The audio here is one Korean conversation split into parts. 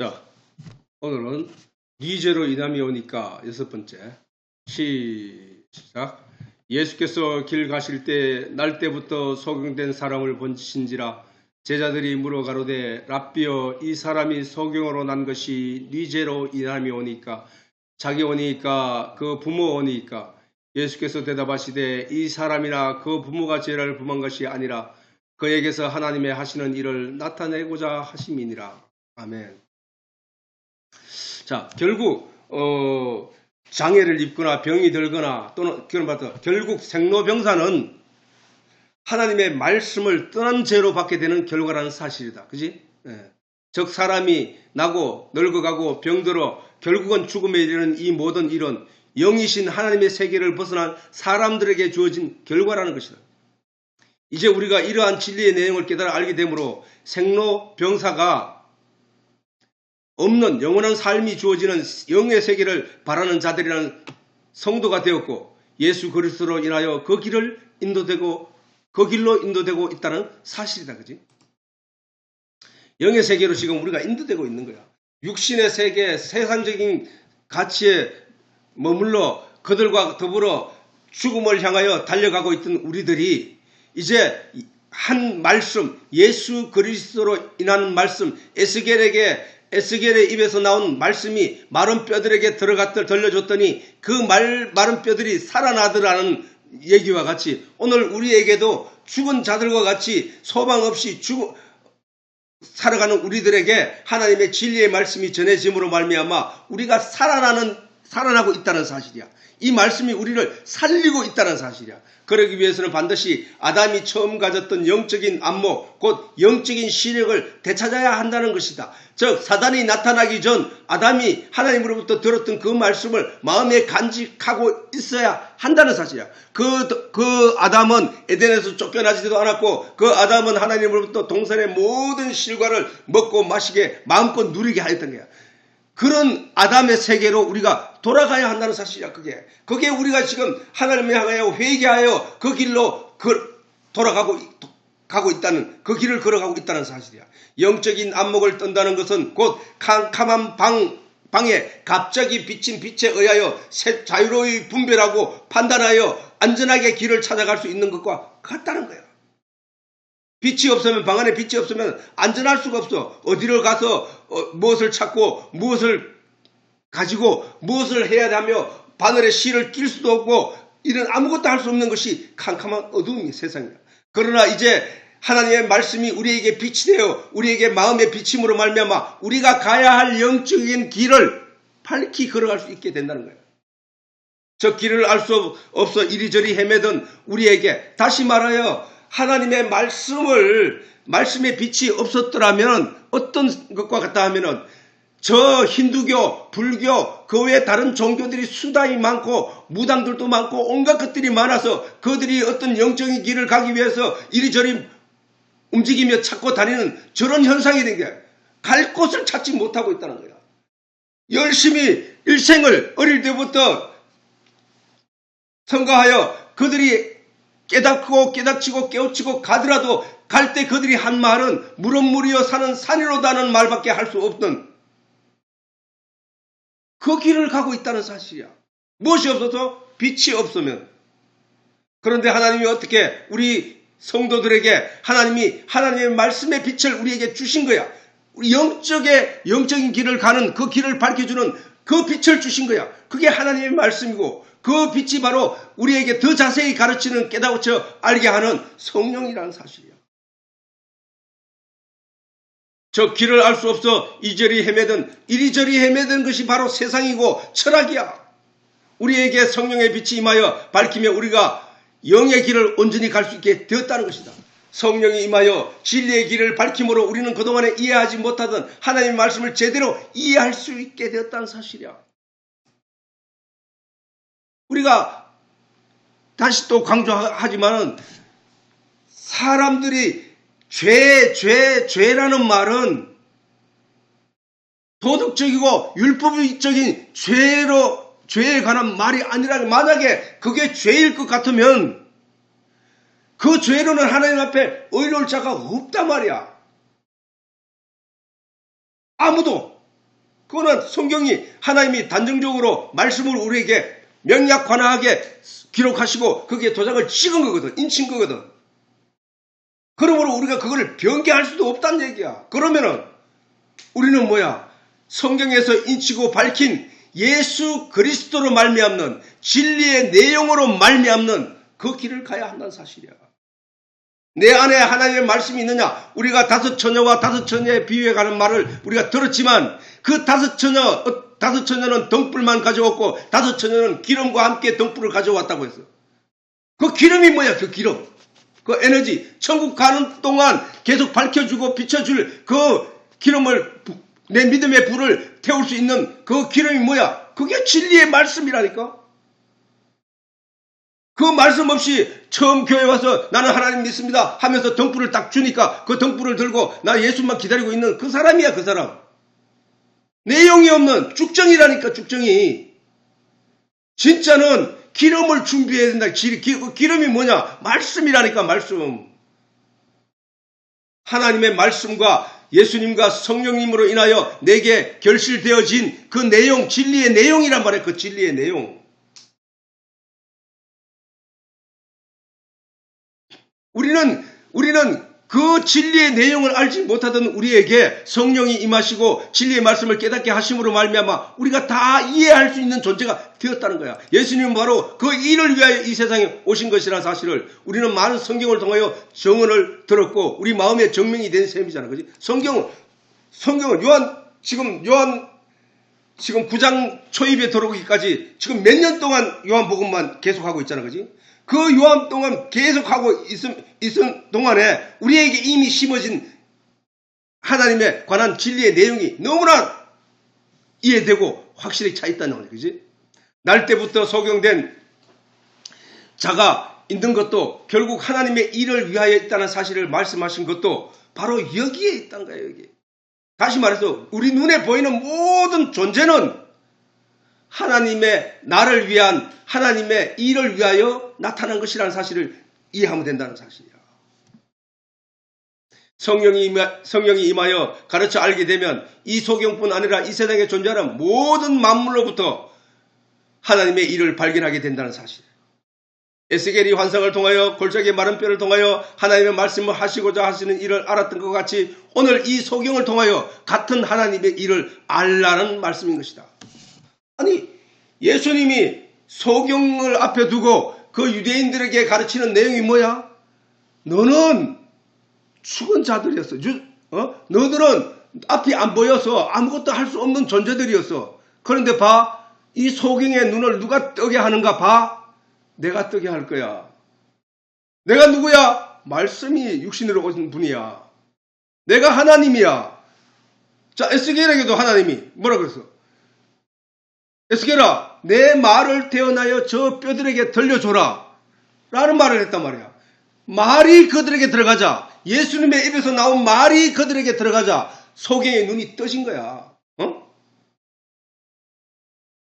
자, 오늘은 니제로 이남이 오니까 6번째. 시작. 예수께서 길 가실 때 날 때부터 소경된 사람을 본신지라 제자들이 물어 가로되 랍비여 이 사람이 소경으로 난 것이 니제로 이남이 오니까 자기 오니까 그 부모 오니까 예수께서 대답하시되 이 사람이나 그 부모가 죄를 범한 것이 아니라 그에게서 하나님의 하시는 일을 나타내고자 하심이니라. 아멘. 자, 결국 장애를 입거나 병이 들거나 또는 결국 생로병사는 하나님의 말씀을 떠난 죄로 받게 되는 결과라는 사실이다. 그지? 예. 즉 사람이 나고 늙어가고 병들어 결국은 죽음에 이르는 이 모든 일은 영이신 하나님의 세계를 벗어난 사람들에게 주어진 결과라는 것이다. 이제 우리가 이러한 진리의 내용을 깨달아 알게 되므로 생로병사가 없는 영원한 삶이 주어지는 영의 세계를 바라는 자들이라는 성도가 되었고 예수 그리스도로 인하여 그 길로 인도되고 있다는 사실이다. 그지? 영의 세계로 지금 우리가 인도되고 있는 거야. 육신의 세계, 세상적인 가치에 머물러 그들과 더불어 죽음을 향하여 달려가고 있던 우리들이 이제 한 말씀, 예수 그리스도로 인하는 말씀, 에스겔의 입에서 나온 말씀이 마른 뼈들에게 들려줬더니 그 마른 뼈들이 살아나더라는 얘기와 같이 오늘 우리에게도 죽은 자들과 같이 소망 없이 살아가는 우리들에게 하나님의 진리의 말씀이 전해짐으로 말미암아 우리가 살아나고 있다는 사실이야. 이 말씀이 우리를 살리고 있다는 사실이야. 그러기 위해서는 반드시 아담이 처음 가졌던 영적인 안목, 곧 영적인 시력을 되찾아야 한다는 것이다. 즉 사단이 나타나기 전 아담이 하나님으로부터 들었던 그 말씀을 마음에 간직하고 있어야 한다는 사실이야. 그 아담은 에덴에서 쫓겨나지도 않았고 그 아담은 하나님으로부터 동산의 모든 실과를 먹고 마시게 마음껏 누리게 하였던 거야. 그런 아담의 세계로 우리가 돌아가야 한다는 사실이야. 그게 우리가 지금 하나님을 향하여 회개하여 그 길로 가고 있다는, 그 길을 걸어가고 있다는 사실이야. 영적인 안목을 뜬다는 것은 곧 캄캄한 방에 갑자기 비친 빛에 의하여 자유로이 분별하고 판단하여 안전하게 길을 찾아갈 수 있는 것과 같다는 거야. 빛이 없으면, 방 안에 빛이 없으면 안전할 수가 없어. 어디를 가서 무엇을 찾고 무엇을 가지고 무엇을 해야 하며 바늘에 실을 낄 수도 없고 이런 아무것도 할 수 없는 것이 캄캄한 어두움이 세상이야. 그러나 이제 하나님의 말씀이 우리에게 빛이 되어 우리에게 마음의 비침으로 말미암아 우리가 가야 할 영적인 길을 밝히 걸어갈 수 있게 된다는 거예요. 저 길을 알 수 없어 이리저리 헤매던 우리에게 다시 말하여 하나님의 말씀의 빛이 없었더라면 어떤 것과 같다 하면은 저 힌두교, 불교, 그 외에 다른 종교들이 수단이 많고 무당들도 많고 온갖 것들이 많아서 그들이 어떤 영적인 길을 가기 위해서 이리저리 움직이며 찾고 다니는 저런 현상이 된 거야. 갈 곳을 찾지 못하고 있다는 거야. 열심히 일생을 어릴 때부터 성가하여 그들이 깨닫고 깨우치고 가더라도 갈 때 그들이 한 말은 무릇무리여 사는 산이로다는 말밖에 할 수 없던 그 길을 가고 있다는 사실이야. 무엇이 없어서? 빛이 없으면. 그런데 하나님이 어떻게 우리 성도들에게 하나님의 말씀의 빛을 우리에게 주신 거야. 우리 영적인 길을 가는 그 길을 밝혀주는 그 빛을 주신 거야. 그게 하나님의 말씀이고 그 빛이 바로 우리에게 더 자세히 가르치는 깨닫고 알게 하는 성령이라는 사실이야. 저 길을 알 수 없어 이리저리 헤매던 것이 바로 세상이고 철학이야. 우리에게 성령의 빛이 임하여 밝히며 우리가 영의 길을 온전히 갈 수 있게 되었다는 것이다. 성령이 임하여 진리의 길을 밝힘으로 우리는 그동안에 이해하지 못하던 하나님의 말씀을 제대로 이해할 수 있게 되었다는 사실이야. 우리가 다시 또 강조하지만은 사람들이 죄라는 말은 도덕적이고 율법적인 죄에 관한 말이 아니라 만약에 그게 죄일 것 같으면 그 죄로는 하나님 앞에 의로울 자가 없단 말이야. 아무도 그거는 성경이 하나님이 단정적으로 말씀을 우리에게 명약관하게 기록하시고 거기에 도장을 찍은 거거든. 인친 거거든. 그러므로 우리가 그거를 변개할 수도 없다는 얘기야. 그러면은 우리는 뭐야? 성경에서 인치고 밝힌 예수 그리스도로 말미암는 진리의 내용으로 말미암는 그 길을 가야 한다는 사실이야. 내 안에 하나님의 말씀이 있느냐? 우리가 다섯 처녀와 다섯 처녀에 비유해 가는 말을 우리가 들었지만 그 다섯 처녀는 등불만 가져왔고 다섯 처녀는 기름과 함께 등불을 가져왔다고 했어. 그 기름이 뭐야? 그 기름. 그 에너지. 천국 가는 동안 계속 밝혀주고 비춰줄 그 기름을, 내 믿음의 불을 태울 수 있는 그 기름이 뭐야? 그게 진리의 말씀이라니까. 그 말씀 없이 처음 교회 와서 나는 하나님 믿습니다 하면서 등불을 딱 주니까 그 등불을 들고 나 예수만 기다리고 있는 그 사람이야, 그 사람. 내용이 없는 쭉정이라니까, 쭉정이. 진짜는 기름을 준비해야 된다. 기름이 뭐냐? 말씀이라니까, 말씀. 하나님의 말씀과 예수님과 성령님으로 인하여 내게 결실되어진 그 내용, 진리의 내용이란 말이야. 그 진리의 내용. 우리는 그 진리의 내용을 알지 못하던 우리에게 성령이 임하시고 진리의 말씀을 깨닫게 하심으로 말미암아 우리가 다 이해할 수 있는 존재가 되었다는 거야. 예수님은 바로 그 일을 위하여 이 세상에 오신 것이라는 사실을 우리는 많은 성경을 통하여 정언을 들었고 우리 마음에 정명이 된 셈이잖아. 그지? 성경은 지금 9장 초입에 들어오기까지 지금 몇 년 동안 요한복음만 계속하고 있잖아. 그지? 그 요한 동안 계속하고 있은 동안에 우리에게 이미 심어진 하나님에 관한 진리의 내용이 너무나 이해되고 확실히 차 있다는 거지. 그지? 날 때부터 소경된 자가 있는 것도 결국 하나님의 일을 위하여 있다는 사실을 말씀하신 것도 바로 여기에 있다는 거예요. 여기. 다시 말해서 우리 눈에 보이는 모든 존재는 하나님의 나를 위한 하나님의 일을 위하여 나타난 것이라는 사실을 이해하면 된다는 사실이야. 성령이 임하여 가르쳐 알게 되면 이 소경뿐 아니라 이 세상에 존재하는 모든 만물로부터 하나님의 일을 발견하게 된다는 사실. 에스겔이 환상을 통하여 골짜기의 마른 뼈를 통하여 하나님의 말씀을 하시고자 하시는 일을 알았던 것 같이 오늘 이 소경을 통하여 같은 하나님의 일을 알라는 말씀인 것이다. 아니, 예수님이 소경을 앞에 두고 그 유대인들에게 가르치는 내용이 뭐야? 너는 죽은 자들이었어. 너들은 앞이 안 보여서 아무것도 할 수 없는 존재들이었어. 그런데 봐, 이 소경의 눈을 누가 뜨게 하는가 봐. 내가 뜨게 할 거야. 내가 누구야? 말씀이 육신으로 오신 분이야. 내가 하나님이야. 자, 에스겔에게도 하나님이 뭐라 그랬어? 에스겔아, 내 말을 태어나여 저 뼈들에게 들려줘라 라는 말을 했단 말이야. 말이 그들에게 들어가자, 예수님의 입에서 나온 말이 그들에게 들어가자 소경의 눈이 떠진 거야.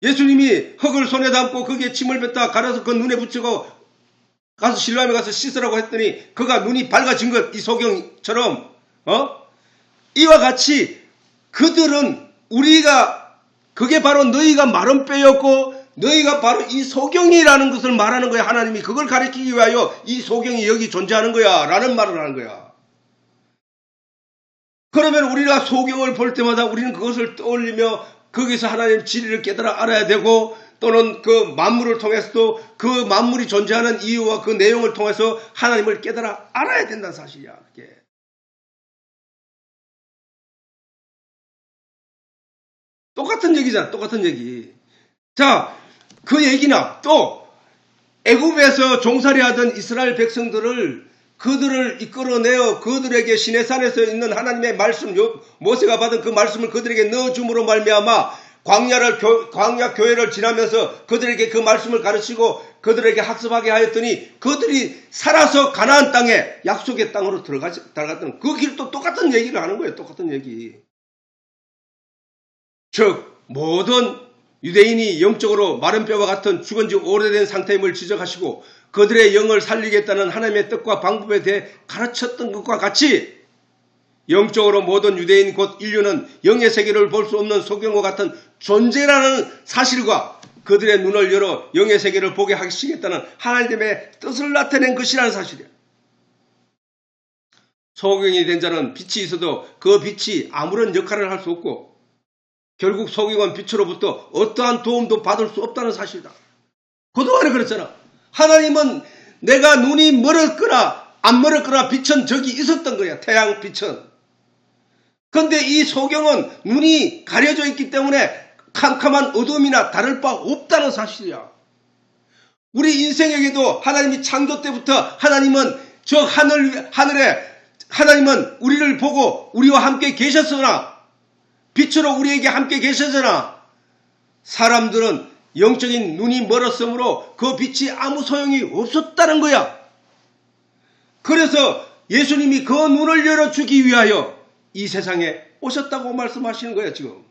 예수님이 흙을 손에 담고 거기에 침을 뱉다 갈아서 그 눈에 붙이고 가서 실로암에 가서 씻으라고 했더니 그가 눈이 밝아진 것, 이 소경처럼 이와 같이 그들은 그게 바로 너희가 마른 뼈였고 너희가 바로 이 소경이라는 것을 말하는 거야. 하나님이 그걸 가리키기 위하여 이 소경이 여기 존재하는 거야 라는 말을 하는 거야. 그러면 우리가 소경을 볼 때마다 우리는 그것을 떠올리며 거기서 하나님의 진리를 깨달아 알아야 되고 또는 그 만물을 통해서도 그 만물이 존재하는 이유와 그 내용을 통해서 하나님을 깨달아 알아야 된다는 사실이야. 그게. 똑같은 얘기잖아. 똑같은 얘기. 자, 그 얘기나 또 애굽에서 종살이 하던 이스라엘 백성들을 그들을 이끌어내어 그들에게 시내산에서 있는 하나님의 말씀, 모세가 받은 그 말씀을 그들에게 넣어줌으로 말미암아 광야 교회를 지나면서 그들에게 그 말씀을 가르치고 그들에게 학습하게 하였더니 그들이 살아서 가나안 땅에 약속의 땅으로 들어갔던 그 길도 똑같은 얘기를 하는 거예요. 똑같은 얘기. 즉 모든 유대인이 영적으로 마른 뼈와 같은 죽은 지 오래된 상태임을 지적하시고 그들의 영을 살리겠다는 하나님의 뜻과 방법에 대해 가르쳤던 것과 같이 영적으로 모든 유대인 곧 인류는 영의 세계를 볼 수 없는 소경과 같은 존재라는 사실과 그들의 눈을 열어 영의 세계를 보게 하시겠다는 하나님의 뜻을 나타낸 것이라는 사실이야. 소경이 된 자는 빛이 있어도 그 빛이 아무런 역할을 할 수 없고 결국 소경은 빛으로부터 어떠한 도움도 받을 수 없다는 사실이다. 그동안에 그랬잖아. 하나님은 내가 눈이 멀었거나 안 멀었거나 빛은 저기 있었던 거야. 태양 빛은. 그런데 이 소경은 눈이 가려져 있기 때문에 캄캄한 어둠이나 다를 바 없다는 사실이야. 우리 인생에게도 하나님이 창조 때부터 하나님은 저 하늘에 하나님은 우리를 보고 우리와 함께 계셨으나 빛으로 우리에게 함께 계셨으나 사람들은 영적인 눈이 멀었으므로 그 빛이 아무 소용이 없었다는 거야. 그래서 예수님이 그 눈을 열어주기 위하여 이 세상에 오셨다고 말씀하시는 거야 지금.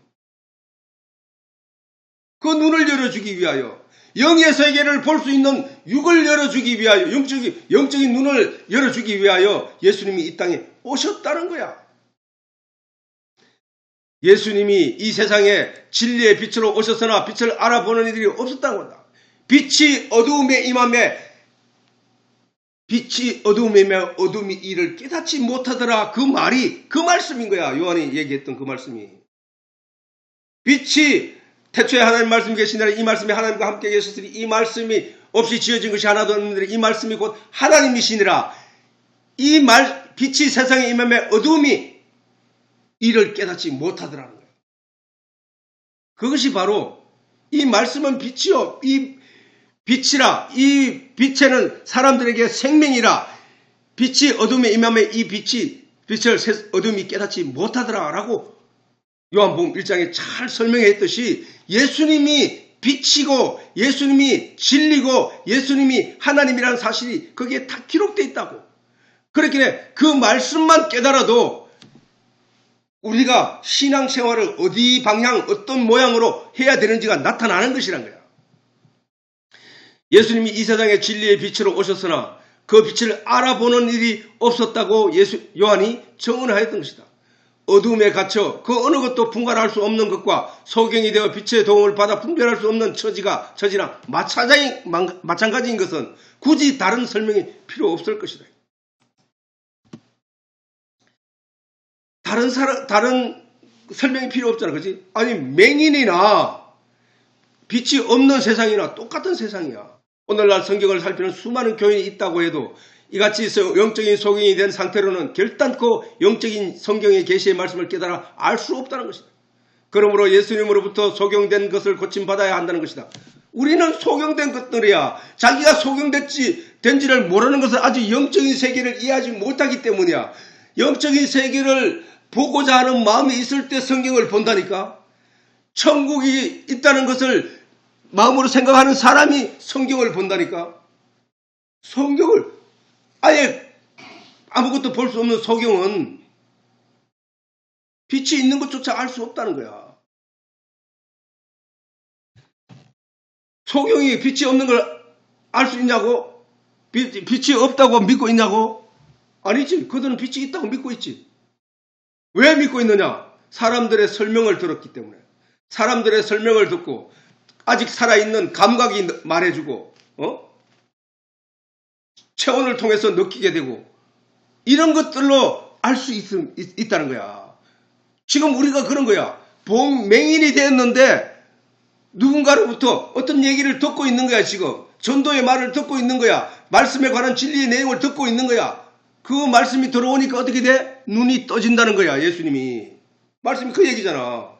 그 눈을 열어주기 위하여 영의 세계를 볼 수 있는 육을 열어주기 위하여 영적인 눈을 열어주기 위하여 예수님이 이 땅에 오셨다는 거야. 예수님이 이 세상에 진리의 빛으로 오셨으나 빛을 알아보는 이들이 없었다고 한다. 빛이 어두움에 임함에 어둠이 이를 깨닫지 못하더라. 그 말이 그 말씀인 거야. 요한이 얘기했던 그 말씀이. 빛이 태초에 하나님 말씀이 계시니라. 이 말씀이 하나님과 함께 계셨으니 이 말씀이 없이 지어진 것이 하나도 없느니라. 이 말씀이 곧 하나님이시니라. 빛이 세상에 임함에 어둠이 이를 깨닫지 못하더라는 거예요. 그것이 바로 이 말씀은 빛이요. 이 빛이라. 이 빛에는 사람들에게 생명이라. 빛이 어둠에 임함에 이 빛을 어둠이 깨닫지 못하더라 라고 요한복음 1장에 잘 설명했듯이 예수님이 빛이고 예수님이 진리고 예수님이 하나님이라는 사실이 거기에 다 기록되어 있다고. 그렇기에 그 말씀만 깨달아도 우리가 신앙생활을 어디 방향 어떤 모양으로 해야 되는지가 나타나는 것이란 거야. 예수님이 이 세상에 진리의 빛으로 오셨으나 그 빛을 알아보는 일이 없었다고 요한이 증언하였던 것이다. 어둠에 갇혀 그 어느 것도 분간할 수 없는 것과 소경이 되어 빛의 도움을 받아 분별할 수 없는 처지나 마찬가지인 것은 굳이 다른 설명이 필요 없을 것이다. 다른 설명이 필요 없잖아. 그렇지? 아니 맹인이나 빛이 없는 세상이나 똑같은 세상이야. 오늘날 성경을 살피는 수많은 교인이 있다고 해도 이같이 영적인 소경이 된 상태로는 결단코 영적인 성경의 계시의 말씀을 깨달아 알 수 없다는 것이다. 그러므로 예수님으로부터 소경된 것을 고침받아야 한다는 것이다. 우리는 소경된 것들이야. 자기가 소경된지를 모르는 것은 아직 영적인 세계를 이해하지 못하기 때문이야. 영적인 세계를 보고자 하는 마음이 있을 때 성경을 본다니까. 천국이 있다는 것을 마음으로 생각하는 사람이 성경을 본다니까. 성경을 아예 아무것도 볼 수 없는 소경은 빛이 있는 것조차 알 수 없다는 거야. 소경이 빛이 없는 걸 알 수 있냐고? 빛이 없다고 믿고 있냐고? 아니지. 그들은 빛이 있다고 믿고 있지. 왜 믿고 있느냐? 사람들의 설명을 들었기 때문에. 사람들의 설명을 듣고 아직 살아있는 감각이 말해주고 체온을 통해서 느끼게 되고 이런 것들로 알 수 있다는 거야. 지금 우리가 그런 거야. 맹인이 되었는데 누군가로부터 어떤 얘기를 듣고 있는 거야. 지금 전도의 말을 듣고 있는 거야. 말씀에 관한 진리의 내용을 듣고 있는 거야. 그 말씀이 들어오니까 어떻게 돼? 눈이 떠진다는 거야. 예수님이. 말씀이 그 얘기잖아.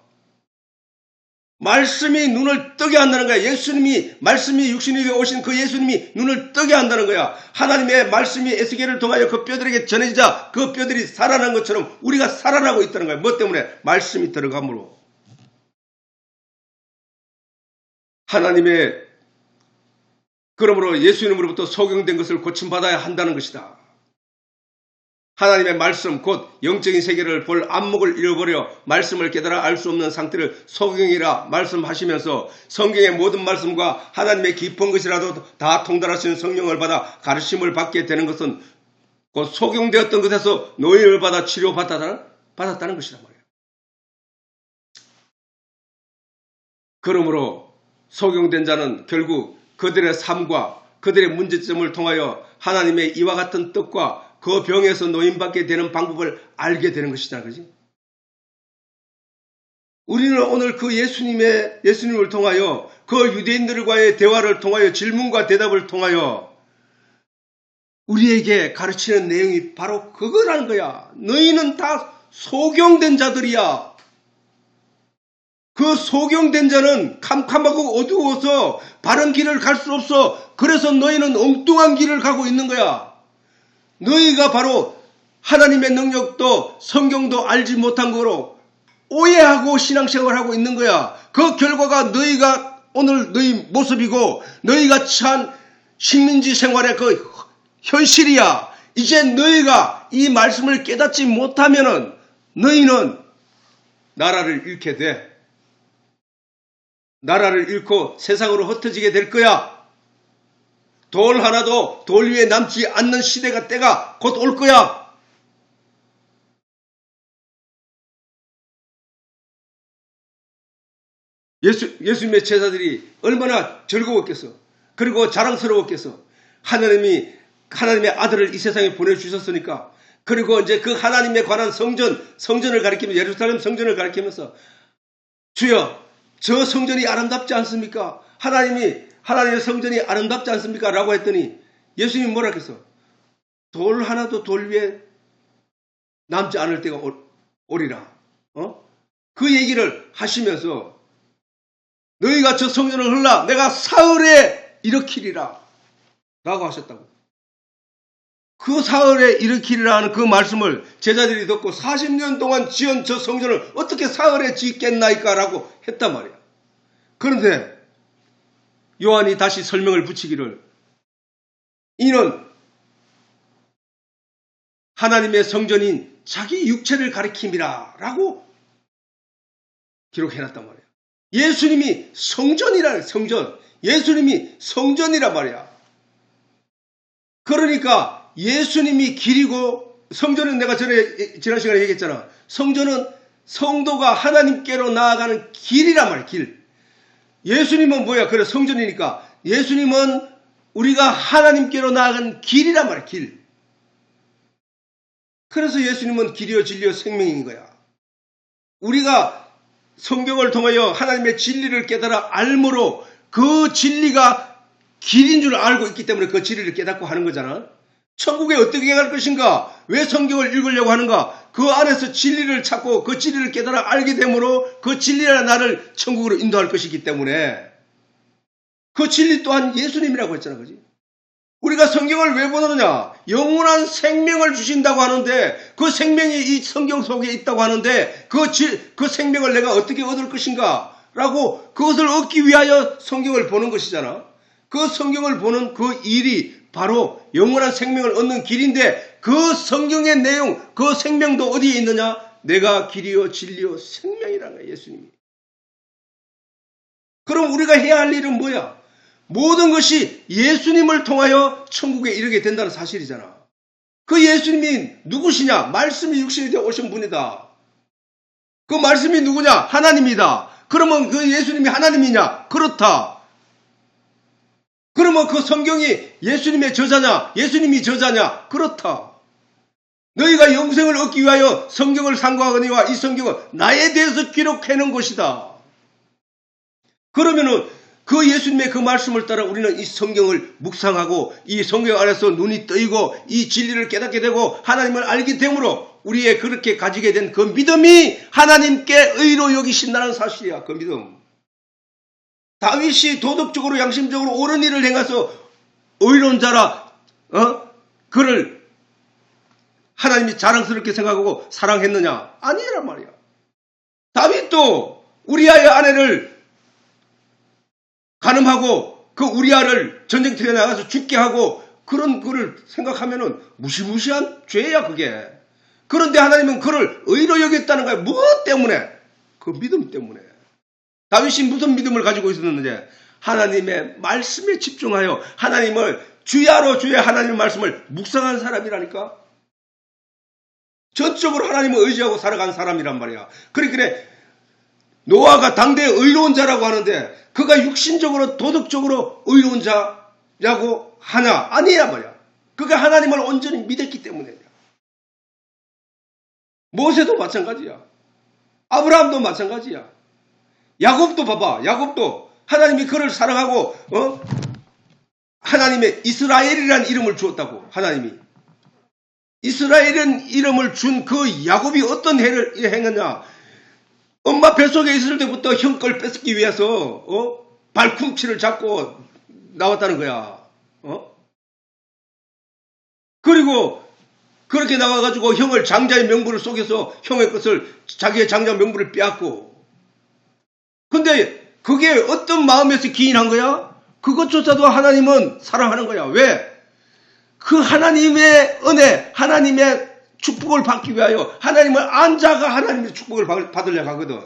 말씀이 눈을 뜨게 한다는 거야. 말씀이 육신이 되어 오신 그 예수님이 눈을 뜨게 한다는 거야. 하나님의 말씀이 에스겔을 통하여 그 뼈들에게 전해지자 그 뼈들이 살아난 것처럼 우리가 살아나고 있다는 거야. 뭐 때문에? 말씀이 들어감으로. 그러므로 예수님으로부터 소경된 것을 고침받아야 한다는 것이다. 하나님의 말씀 곧 영적인 세계를 볼 안목을 잃어버려 말씀을 깨달아 알 수 없는 상태를 소경이라 말씀하시면서 성경의 모든 말씀과 하나님의 깊은 것이라도 다 통달하시는 성령을 받아 가르침을 받게 되는 것은 곧 속용되었던 것에서 노임을 받아 치료받았다는 것이란 말이에요. 그러므로 속용된 자는 결국 그들의 삶과 그들의 문제점을 통하여 하나님의 이와 같은 뜻과 그 병에서 노임받게 되는 방법을 알게 되는 것이잖아, 그지? 우리는 오늘 그 예수님을 통하여 그 유대인들과의 대화를 통하여 질문과 대답을 통하여 우리에게 가르치는 내용이 바로 그거라는 거야. 너희는 다 소경된 자들이야. 그 소경된 자는 캄캄하고 어두워서 바른 길을 갈 수 없어. 그래서 너희는 엉뚱한 길을 가고 있는 거야. 너희가 바로 하나님의 능력도 성경도 알지 못한 거로 오해하고 신앙생활을 하고 있는 거야. 그 결과가 너희가 오늘 너희 모습이고 너희가 처한 식민지 생활의 그 현실이야. 이제 너희가 이 말씀을 깨닫지 못하면은 너희는 나라를 잃게 돼. 나라를 잃고 세상으로 흩어지게 될 거야. 돌 하나도 돌 위에 남지 않는 때가 곧 올 거야. 예수님의 제자들이 얼마나 즐거웠겠어. 그리고 자랑스러웠겠어. 하나님의 아들을 이 세상에 보내주셨으니까. 그리고 이제 그 하나님에 관한 성전을 가리키면서, 예루살렘 성전을 가리키면서, 주여, 저 성전이 아름답지 않습니까? 하나님의 성전이 아름답지 않습니까? 라고 했더니 예수님이 뭐라 했어? 돌 하나도 돌 위에 남지 않을 때가 오리라. 그 얘기를 하시면서 너희가 저 성전을 헐라 내가 사흘에 일으키리라 라고 하셨다고. 그 사흘에 일으키리라는 그 말씀을 제자들이 듣고 40년 동안 지은 저 성전을 어떻게 사흘에 짓겠나이까 라고 했단 말이야. 그런데 요한이 다시 설명을 붙이기를 이는 하나님의 성전인 자기 육체를 가리킴이라 라고 기록해놨단 말이야. 예수님이 성전이라는 성전. 예수님이 성전이란 말이야. 그러니까 예수님이 길이고 성전은 내가 지난 시간에 얘기했잖아. 성전은 성도가 하나님께로 나아가는 길이란 말이야. 길. 예수님은 뭐야? 그래 성전이니까 예수님은 우리가 하나님께로 나아가는 길이란 말이야. 길. 그래서 예수님은 길이요 진리요 생명인 거야. 우리가 성경을 통하여 하나님의 진리를 깨달아 알므로 그 진리가 길인 줄 알고 있기 때문에 그 진리를 깨닫고 하는 거잖아. 천국에 어떻게 갈 것인가? 왜 성경을 읽으려고 하는가? 그 안에서 진리를 찾고 그 진리를 깨달아 알게 되므로 그 진리가 나를 천국으로 인도할 것이기 때문에 그 진리 또한 예수님이라고 했잖아. 그지? 우리가 성경을 왜 보느냐? 영원한 생명을 주신다고 하는데 그 생명이 이 성경 속에 있다고 하는데 그 생명을 내가 어떻게 얻을 것인가? 라고 그것을 얻기 위하여 성경을 보는 것이잖아. 그 성경을 보는 그 일이 바로 영원한 생명을 얻는 길인데 그 성경의 내용, 그 생명도 어디에 있느냐? 내가 길이요 진리요 생명이라는 거야. 예수님이. 그럼 우리가 해야 할 일은 뭐야? 모든 것이 예수님을 통하여 천국에 이르게 된다는 사실이잖아. 그 예수님이 누구시냐? 말씀이 육신이 되어 오신 분이다. 그 말씀이 누구냐? 하나님이다. 그러면 그 예수님이 하나님이냐? 그렇다. 그러면 그 성경이 예수님의 저자냐? 예수님이 저자냐? 그렇다. 너희가 영생을 얻기 위하여 성경을 상고하거니와 이 성경은 나에 대해서 기록해 놓은 것이다. 그러면은 그 예수님의 그 말씀을 따라 우리는 이 성경을 묵상하고 이 성경 안에서 눈이 뜨이고 이 진리를 깨닫게 되고 하나님을 알게 되므로 우리의 그렇게 가지게 된 그 믿음이 하나님께 의로 여기신다는 사실이야. 그 믿음. 다윗이 도덕적으로 양심적으로 옳은 일을 행해서 의로운 자라 그를 하나님이 자랑스럽게 생각하고 사랑했느냐? 아니란 말이야. 다윗도 우리아의 아내를 간음하고 그 우리아를 전쟁터에 나가서 죽게 하고 그런 그를 생각하면은 무시무시한 죄야 그게. 그런데 하나님은 그를 의로 여겼다는 거야. 무엇 때문에? 그 믿음 때문에. 다윗이 무슨 믿음을 가지고 있었는지 하나님의 말씀에 집중하여 하나님을 주야로 주의 하나님의 말씀을 묵상한 사람이라니까. 전적으로 하나님을 의지하고 살아간 사람이란 말이야. 그래 노아가 당대의 의로운 자라고 하는데 그가 육신적으로 도덕적으로 의로운 자라고 하냐? 아니야 말이야. 그가 하나님을 온전히 믿었기 때문에. 모세도 마찬가지야. 아브라함도 마찬가지야. 야곱도 봐봐. 야곱도 하나님이 그를 사랑하고 하나님의 이스라엘이라는 이름을 주었다고. 하나님이 이스라엘이라는 이름을 준 그 야곱이 어떤 해를 행했냐. 엄마 뱃속에 있을 때부터 형 걸 뺏기 위해서 발꿈치를 잡고 나왔다는 거야. 그리고 그렇게 나와가지고 형을 장자의 명분을 속여서 형의 것을 자기의 장자 명분을 빼앗고. 근데 그게 어떤 마음에서 기인한 거야? 그것조차도 하나님은 사랑하는 거야. 왜? 그 하나님의 은혜, 하나님의 축복을 받기 위하여 하나님을 안 자가 하나님의 축복을 받으려고 하거든.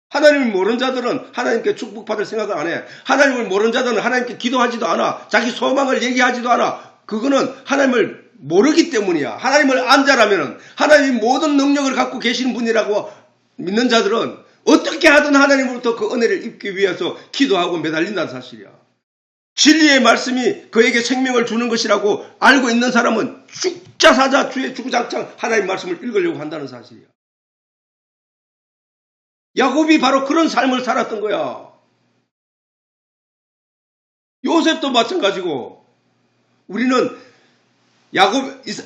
하나님을 모르는 자들은 하나님께 축복받을 생각을 안 해. 하나님을 모르는 자들은 하나님께 기도하지도 않아. 자기 소망을 얘기하지도 않아. 그거는 하나님을 모르기 때문이야. 하나님을 안 자라면은 하나님이 모든 능력을 갖고 계시는 분이라고 믿는 자들은 어떻게 하든 하나님으로부터 그 은혜를 입기 위해서 기도하고 매달린다는 사실이야. 진리의 말씀이 그에게 생명을 주는 것이라고 알고 있는 사람은 죽자 사자 주의 주구장창 하나님 말씀을 읽으려고 한다는 사실이야. 야곱이 바로 그런 삶을 살았던 거야. 요셉도 마찬가지고 우리는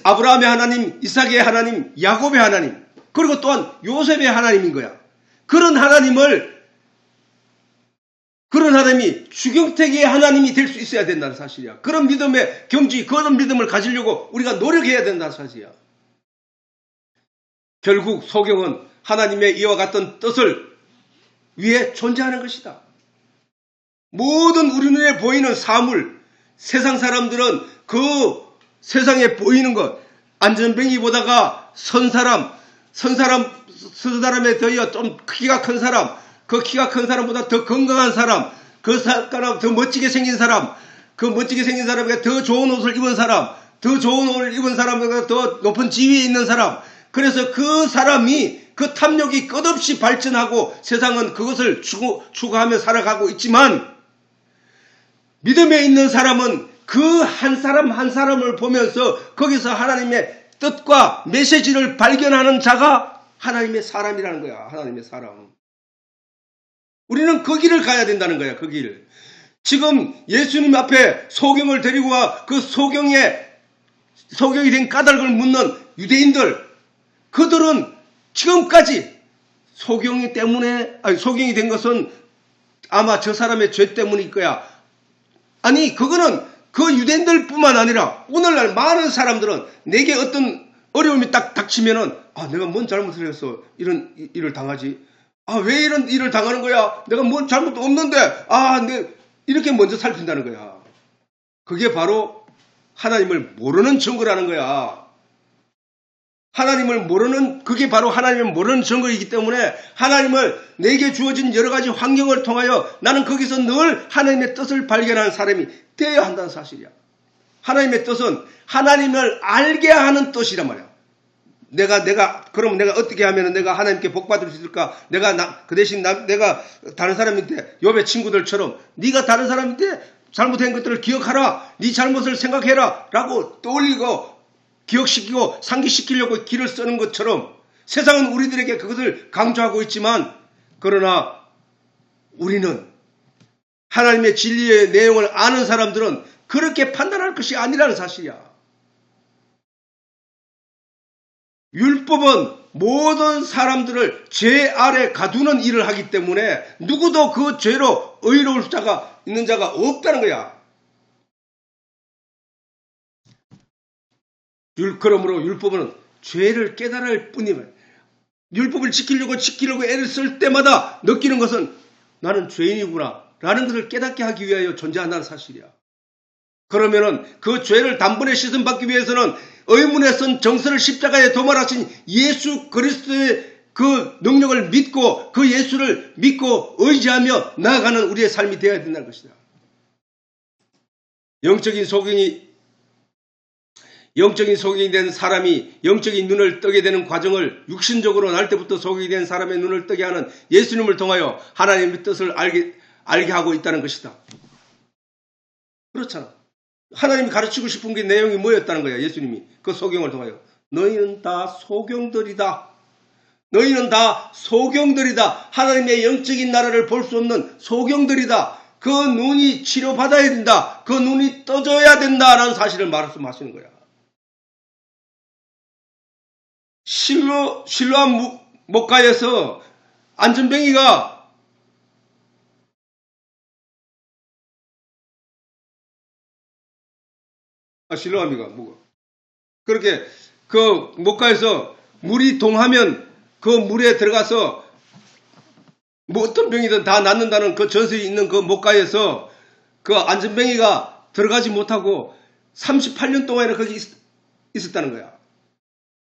아브라함의 하나님, 이삭의 하나님, 야곱의 하나님, 그리고 또한 요셉의 하나님인 거야. 그런 하나님이 주경택의 하나님이 될 수 있어야 된다는 사실이야. 그런 믿음의 경지, 그런 믿음을 가지려고 우리가 노력해야 된다는 사실이야. 결국 소경은 하나님의 이와 같은 뜻을 위해 존재하는 것이다. 모든 우리 눈에 보이는 사물, 세상 사람들은 그 세상에 보이는 것, 안전뱅이보다가 선 사람에 더하여 좀 키가 큰 사람, 그 키가 큰 사람보다 더 건강한 사람, 그 사람 더 멋지게 생긴 사람, 그 멋지게 생긴 사람에게 더 좋은 옷을 입은 사람, 더 좋은 옷을 입은 사람보다 더 높은 지위에 있는 사람, 그래서 그 사람이 그 탐욕이 끝없이 발전하고 세상은 그것을 추구하며 살아가고 있지만 믿음에 있는 사람은 그 한 사람 한 사람을 보면서 거기서 하나님의 뜻과 메시지를 발견하는 자가 하나님의 사람이라는 거야. 하나님의 사람. 우리는 그 길을 가야 된다는 거야. 그 길. 지금 예수님 앞에 소경을 데리고 와 그 소경이 된 까닭을 묻는 유대인들, 그들은 지금까지 소경이 된 것은 아마 저 사람의 죄 때문일 거야. 아니, 그거는 그 유대인들 뿐만 아니라 오늘날 많은 사람들은 내게 어떤 어려움이 딱 닥치면은 내가 뭔 잘못을 해서 이런 일을 당하지? 왜 이런 일을 당하는 거야? 내가 뭔 잘못도 없는데 이렇게 먼저 살핀다는 거야. 그게 바로 하나님을 모르는 증거라는 거야. 그게 바로 하나님을 모르는 증거이기 때문에 하나님을 내게 주어진 여러 가지 환경을 통하여 나는 거기서 늘 하나님의 뜻을 발견하는 사람이 되어야 한다는 사실이야. 하나님의 뜻은 하나님을 알게 하는 뜻이란 말이야. 그럼 내가 어떻게 하면 내가 하나님께 복 받을 수 있을까? 그 대신 내가 다른 사람한테 욥의 친구들처럼 네가 다른 사람한테 잘못한 것들을 기억하라. 네 잘못을 생각해라. 라고 떠올리고 기억시키고 상기시키려고 길을 쓰는 것처럼 세상은 우리들에게 그것을 강조하고 있지만 그러나 우리는 하나님의 진리의 내용을 아는 사람들은 그렇게 판단할 것이 아니라는 사실이야. 율법은 모든 사람들을 죄 아래 가두는 일을 하기 때문에 누구도 그 죄로 의로울 자가 있는 자가 없다는 거야. 그러므로 율법은 죄를 깨달을 뿐이면 율법을 지키려고 애를 쓸 때마다 느끼는 것은 나는 죄인이구나 라는 것을 깨닫게 하기 위하여 존재한다는 사실이야. 그러면은 그 죄를 단번에 씻음받기 위해서는 의문에 쓴 정서를 십자가에 도말하신 예수 그리스도의 그 능력을 믿고 그 예수를 믿고 의지하며 나아가는 우리의 삶이 되어야 된다는 것이다. 영적인 소경이 영적인 소경이 된 사람이 영적인 눈을 뜨게 되는 과정을 육신적으로 날 때부터 소경이 된 사람의 눈을 뜨게 하는 예수님을 통하여 하나님의 뜻을 알게 하고 있다는 것이다. 그렇잖아. 하나님이 가르치고 싶은 게 내용이 뭐였다는 거야. 예수님이 그 소경을 통하여. 너희는 다 소경들이다. 너희는 다 소경들이다. 하나님의 영적인 나라를 볼 수 없는 소경들이다. 그 눈이 치료받아야 된다. 그 눈이 떠져야 된다라는 사실을 말씀하시는 거야. 실로암 목가에서 안전뱅이가 실로암이가 뭐가 그렇게 그 목가에서 물이 동하면 그 물에 들어가서 뭐 어떤 병이든 다 낫는다는 그 전설이 있는 그 목가에서 그 안전뱅이가 들어가지 못하고 38년 동안이나 거기 있었다는 거야.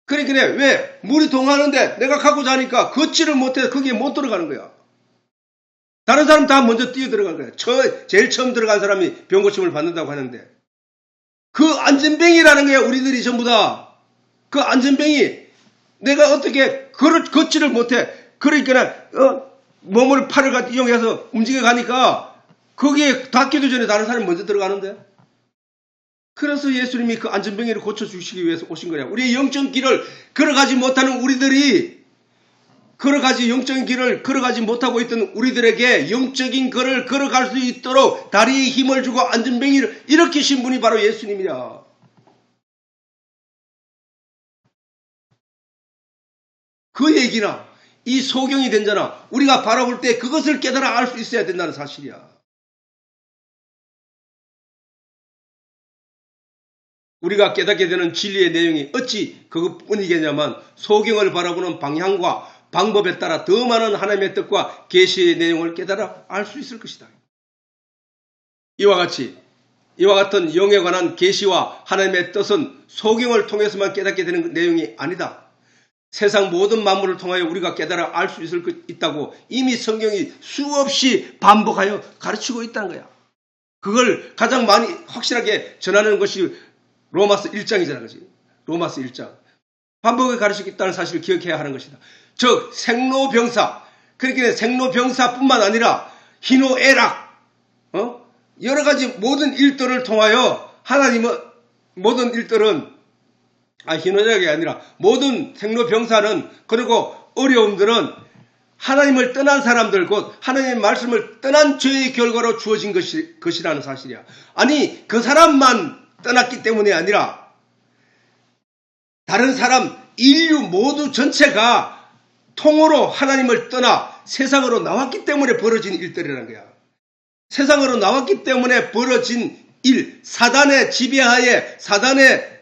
그러니까 왜 물이 동하는데 내가 갖고 자니까 걷지를 못해 거기에 못 들어가는 거야. 다른 사람 다 먼저 뛰어 들어간 거야. 제일 처음 들어간 사람이 병고침을 받는다고 하는데 그 안전뱅이라는 거야. 우리들이 전부 다. 그 안전뱅이 내가 어떻게 걷지를 못해. 그러니까 몸을 팔을 이용해서 움직여 가니까 거기에 닿기도 전에 다른 사람이 먼저 들어가는데 그래서 예수님이 그 안전뱅이를 고쳐주시기 위해서 오신 거냐. 우리의 영적 길을 걸어가지 못하는 우리들이 영적인 길을 걸어가지 못하고 있던 우리들에게 영적인 길을 걸어갈 수 있도록 다리에 힘을 주고 안전뱅이를 일으키신 분이 바로 예수님이야. 그 얘기나 이 소경이 된 자나 우리가 바라볼 때 그것을 깨달아 알 수 있어야 된다는 사실이야. 우리가 깨닫게 되는 진리의 내용이 어찌 그것뿐이겠냐만 소경을 바라보는 방향과 방법에 따라 더 많은 하나님의 뜻과 계시의 내용을 깨달아 알 수 있을 것이다. 이와 같은 영에 관한 계시와 하나님의 뜻은 소경을 통해서만 깨닫게 되는 내용이 아니다. 세상 모든 만물을 통하여 우리가 깨달아 알 수 있다고 이미 성경이 수없이 반복하여 가르치고 있다는 거야. 그걸 가장 많이 확실하게 전하는 것이 로마서 1장이잖아. 그지? 로마서 1장. 반복에 가르치고 있다는 사실을 기억해야 하는 것이다. 즉 생로병사. 그러니까 생로병사뿐만 아니라 희노애락 여러 가지 모든 일들을 통하여 하나님은 모든 일들은 희노애락이 아니라 모든 생로병사는 그리고 어려움들은 하나님을 떠난 사람들 곧 하나님의 말씀을 떠난 죄의 결과로 주어진 것이라는 사실이야. 아니 그 사람만 떠났기 때문이 아니라 다른 사람 인류 모두 전체가 통으로 하나님을 떠나 세상으로 나왔기 때문에 벌어진 일들이라는 거야. 세상으로 나왔기 때문에 벌어진 일, 사단의 지배하에 사단의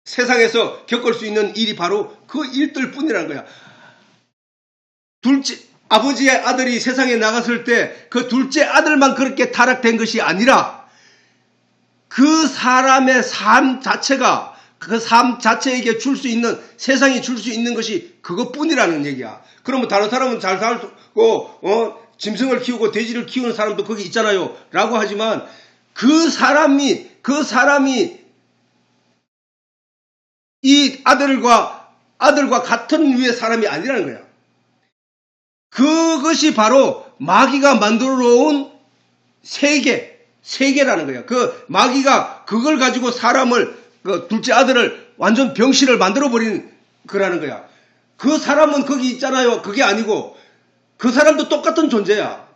세상에서 겪을 수 있는 일이 바로 그 일들 뿐이라는 거야. 아버지의 아들이 세상에 나갔을 때 그 둘째 아들만 그렇게 타락된 것이 아니라 그 사람의 삶 자체가 그 삶 자체에게 줄 수 있는 세상이 줄 수 있는 것이 그것뿐이라는 얘기야. 그러면 다른 사람은 잘 살고 짐승을 키우고 돼지를 키우는 사람도 거기 있잖아요. 라고 하지만 그 사람이 이 아들과 같은 류의 사람이 아니라는 거야. 그것이 바로 마귀가 만들어 놓은 세계라는 거야. 그 마귀가 그걸 가지고 사람을 그 둘째 아들을 완전 병신을 만들어 버리는 거라는 거야. 그 사람은 거기 있잖아요. 그게 아니고 그 사람도 똑같은 존재야.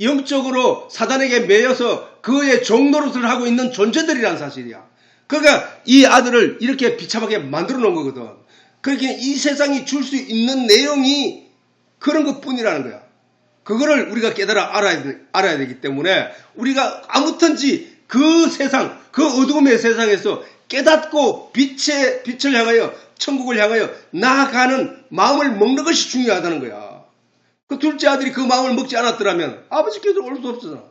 영적으로 사단에게 매여서 그의 종노릇을 하고 있는 존재들이란 사실이야. 그러니까 이 아들을 이렇게 비참하게 만들어 놓은 거거든. 그렇게 이 세상이 줄 수 있는 내용이 그런 것뿐이라는 거야. 그거를 우리가 깨달아 알아야 되기 때문에 우리가 아무튼지 그 세상, 그 어두움의 세상에서 깨닫고 빛을 향하여 천국을 향하여 나아가는 마음을 먹는 것이 중요하다는 거야. 그 둘째 아들이 그 마음을 먹지 않았더라면 아버지께서 올 수 없잖아.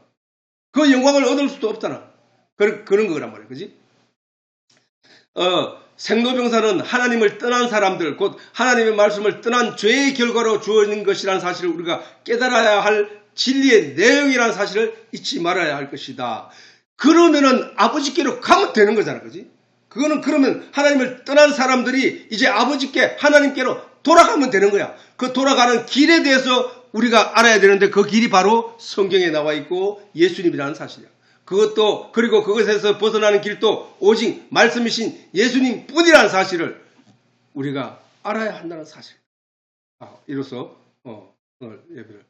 그 영광을 얻을 수도 없잖아. 그런 거란 말이야. 그지? 생로병사는 하나님을 떠난 사람들, 곧 하나님의 말씀을 떠난 죄의 결과로 주어진 것이라는 사실을 우리가 깨달아야 할 진리의 내용이라는 사실을 잊지 말아야 할 것이다. 그러면은 아버지께로 가면 되는 거잖아. 그지? 그거는 그러면 하나님을 떠난 사람들이 이제 아버지께 하나님께로 돌아가면 되는 거야. 그 돌아가는 길에 대해서 우리가 알아야 되는데 그 길이 바로 성경에 나와 있고 예수님이라는 사실이야. 그것도 그리고 그것에서 벗어나는 길도 오직 말씀이신 예수님 뿐이라는 사실을 우리가 알아야 한다는 사실. 이로써 오늘 예배를